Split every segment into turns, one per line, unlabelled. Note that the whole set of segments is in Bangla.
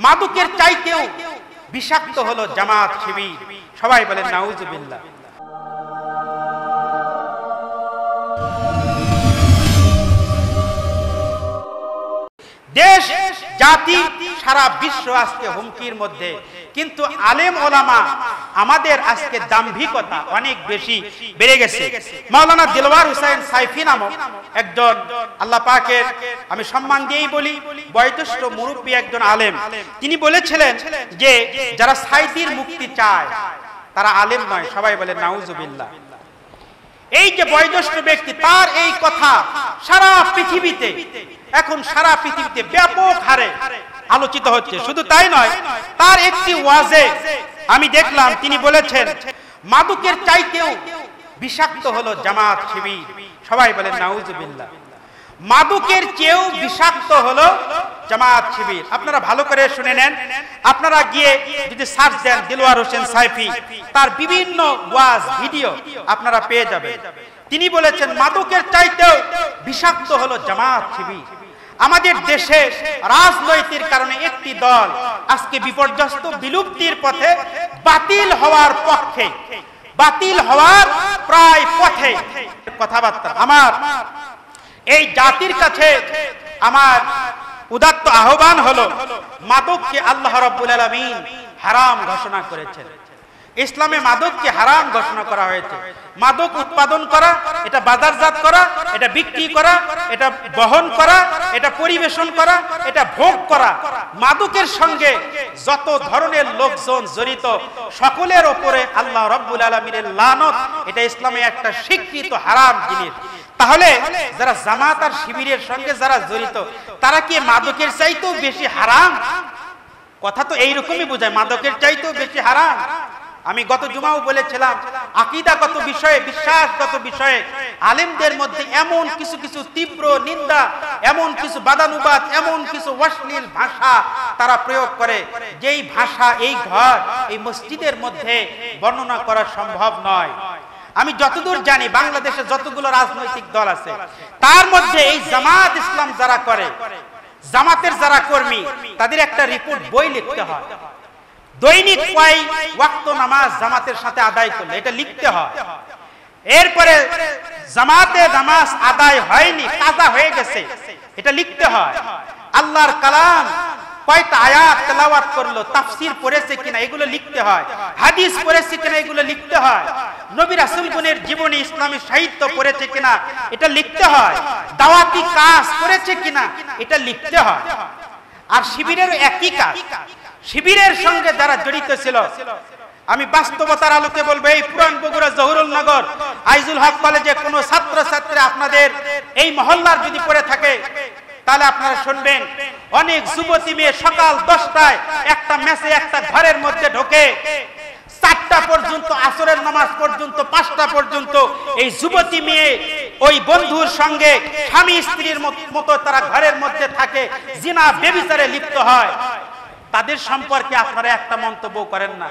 মাদকের চাইতেও বিষাক্ত হলো জামাত শিবির। সবাই বলেন নাউজুবিল্লাহ। দেশ জাতি সারা বিশ্ব আজকে হুমকির মধ্যে, কিন্তু আলেম ওলামা আমাদের আজকে দাম্ভিকতা অনেক বেশি বেড়ে গেছে। মাওলানা দিলওয়ার হুসাইন সাইফি নামক একজন, আল্লাহ পাকের আমি সম্মান দিয়েই বলি, বয়োজ্যেষ্ঠ মুরব্বী একজন আলেম, তিনি বলেছিলেন যে যারা সাইদির মুক্তি চায় তারা আলেম নয়। সবাই বলেন নাউজুবিল্লাহ। এই যে বয়োজ্যেষ্ঠ ব্যক্তি, তার এই কথা সারা পৃথিবীতে, এখন সারা পৃথিবীতে ব্যাপক হারে আলোচিত হচ্ছে। শুধু তাই নয়, তার একটি ওয়াজে আমি দেখলাম তিনি বলেছেন মাদকের চাইতেও বিষাক্ত হলো জামাত শিবির। সবাই বলেন নাউজুবিল্লাহ। মাদকের চেয়েও বিষাক্ত হলো জামাত শিবির। আপনারা ভালো করে শুনে নেন, আপনারা গিয়ে যদি সার্চ দেন দিলওয়ার হোসেন সাইফি, তার বিভিন্ন ওয়াজ ভিডিও আপনারা পেয়ে যাবেন। তিনি বলেছেন মাদকের চাইতেও বিষাক্ত হলো জামাত শিবির। আমাদের দেশে রাজনৈতিক কারণে একটি দল আজকে বিপর্যস্ত, বিলুপ্তির পথে, বাতিল হওয়ার পক্ষে, বাতিল হওয়ার প্রায় পথে। কথাবার্তা আমার এই জাতির কাছে আমার উদাত্ত আহ্বান হলো, মাদককে আল্লাহ রাব্বুল আলামিন হারাম ঘোষণা করেছেন। ইসলামে মাদককে হারাম ঘোষণা করা হয়েছে। মাদক উৎপাদন করা, এটা বাজারজাত করা, এটা বিক্রি করা, এটা বহন করা, এটা পরিবেশন করা, এটা ভোগ করা, মাদকের সঙ্গে যত ধরনের লোকজন জড়িত সকলের উপরে আল্লাহ রাব্বুল আলামিনের লানত। এটা ইসলামে একটা স্বীকৃত হারাম জিনিস। তাহলে যারা জামাত আর শিবিরের সঙ্গে যারা জড়িত, তারা কি মাদকের চাইতেও বেশি হারাম? কথা তো এইরকমই বোঝায়, মাদকের চাইতেও বেশি হারাম। আমি গত জুমাও বলেছিলাম, আকীদাগত বিষয়ে, বিশ্বাসগত বিষয়ে আলেমদের মধ্যে এমন কিছু কিছু তীব্র নিন্দা, এমন কিছু বাদানুবাদ, এমন কিছু অশ্লীল ভাষা তারা প্রয়োগ করে, যেই ভাষা এই ঘর, এই মসজিদের মধ্যে বর্ণনা করা সম্ভব নয়। আমি যতদূর জানি বাংলাদেশে যতগুলো রাজনৈতিক দল আছে, তার মধ্যে এই জামাত ইসলাম যারা করে, জামাতের যারা কর্মী, তাদের একটা রিপোর্ট বই লিখতে হয়। দৈনিক কয় ওয়াক্ত নামাজ জামাতের সাথে আদায় করলে এটা লিখতে হয়। এরপরে জামাতে নামাজ আদায় হয়নি, কাজা হয়ে গেছে, এটা লিখতে হয়। আল্লাহর কালাম কয়টা আয়াত তেলাওয়াত করলো, তাফসীর পড়েছে কিনা এগুলো লিখতে হয়। হাদিস পড়েছে কিনা এগুলো লিখতে হয়। নবী রাসূলগণের জীবনী, ইসলামী সাহিত্য পড়েছে কিনা এটা লিখতে হয়। দাওয়াতি কাজ করেছে কিনা এটা লিখতে হয়। আর শিবিরের একই কাজ। শিবিরের সঙ্গে যারা জড়িত ছিল, আমি বাস্তবতার আলোকে বলবো, এই পুরান বগুড়া জহুরুল নগর আইজুল হক কলেজে কোনো ছাত্র ছাত্রী আপনাদের এই মহল্লার যদি পড়ে থাকে, তাহলে আপনারা শুনবেন অনেক যুবতী মেয়ে সকাল 10টায় একটা মেসে একটা ঘরের মধ্যে ঢোকে, 4টা পর্যন্ত, আসরের নামাজ পর্যন্ত, 5টা পর্যন্ত এই যুবতী মেয়ে ওই বন্ধুর সঙ্গে স্বামী স্ত্রীর মতো তারা ঘরের মধ্যে থাকে, জিনা ব্যভিচারে লিপ্ত হয়। তাদের সম্পর্কে আপনারা একটা মন্তব্য করেন না।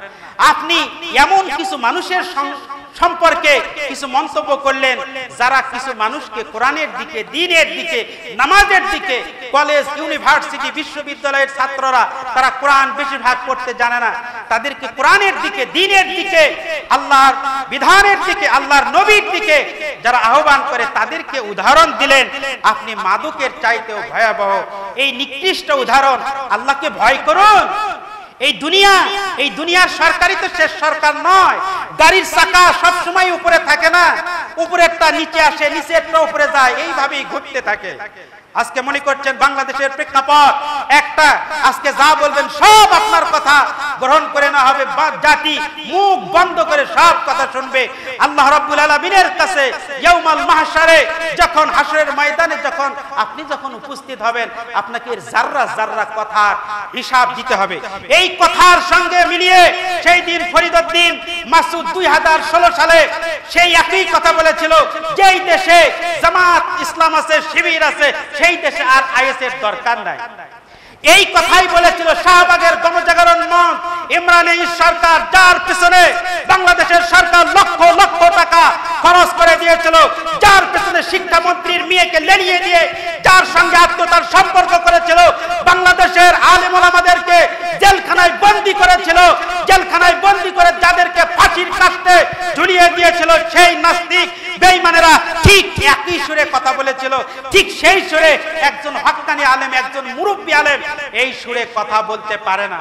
আপনি এমন কিছু মানুষের সম্পর্কে কিছু মন্তব্য করলেন যারা কিছু মানুষকে কোরআনের দিকে, দ্বীনের দিকে, নামাজের দিকে, কলেজ, ইউনিভার্সিটি, বিশ্ববিদ্যালয়ের ছাত্ররা তারা কোরআন বেশিরভাগ পড়তে জানে না, তাদেরকে কোরআনের দিকে, দ্বীনের দিকে, আল্লাহর বিধানের দিকে, আল্লাহর নবীর দিকে যারা আহ্বান করে, তাদেরকে উদাহরণ দিলেন আপনি মাদকের চাইতেও ভয়াবহ। এই নিকৃষ্ট উদাহরণ। আল্লাহকে ভয় করুন। এই দুনিয়ার সরকারই তো শেষ সরকার নয়। গাড়ির চাকা সব সময় উপরে থাকে না, উপরেরটা নিচে আসে, নিচেরটা উপরে যায়, এইভাবেই ঘুরতে থাকে। আজকে মনে করছেন বাংলাদেশের প্রেক্ষাপট একটা, আজকে যা বলবেন সব আপনার কথা গ্রহণ করে না হবে, জাতি মুখ বন্ধ করে সব কথা শুনবে। আল্লাহ রাব্বুল আলামিনের কাছে ইয়াউমাল মাহশারে, যখন হাসরের ময়দানে যখন আপনি উপস্থিত হবেন, আপনাকে জাররা জাররা কথার হিসাব দিতে হবে। এই কথার সঙ্গে মিলিয়ে সেই দিন ফরিদউদ্দিন মাসুদ 2016 সালে সেই একই কথা বলেছিল, যেই দেশে জামাত ইসলাম আছে, শিবির আছে, সেই দেশে আর আইএসের দরকার নাই। এই কথাই বলেছিল শাহবাগের গণজাগরণ মঞ্চ, ইমরান সরকার, যার পিছনে বাংলাদেশের সরকার লক্ষ লক্ষ টাকা খরচ করে দিয়েছিল, যার পিছনে শিক্ষামন্ত্রীর মেয়েকে লেলিয়ে দিয়ে যার সঙ্গে আত্মীয়তার সম্পর্ক করেছিল, বাংলাদেশের আলেম ওলামাদেরকে বন্দী করে যাদেরকে ফাঁসির কাস্টে ঝুলিয়ে দিয়েছিল সেই নাস্তিক বেঈমানেরা ঠিক একই সুরে কথা বলেছিল, ঠিক সেই সুরে একজন হক্কানি আলেম, একজন মুরব্বী আলেম এই সুরে কথা বলতে পারে না।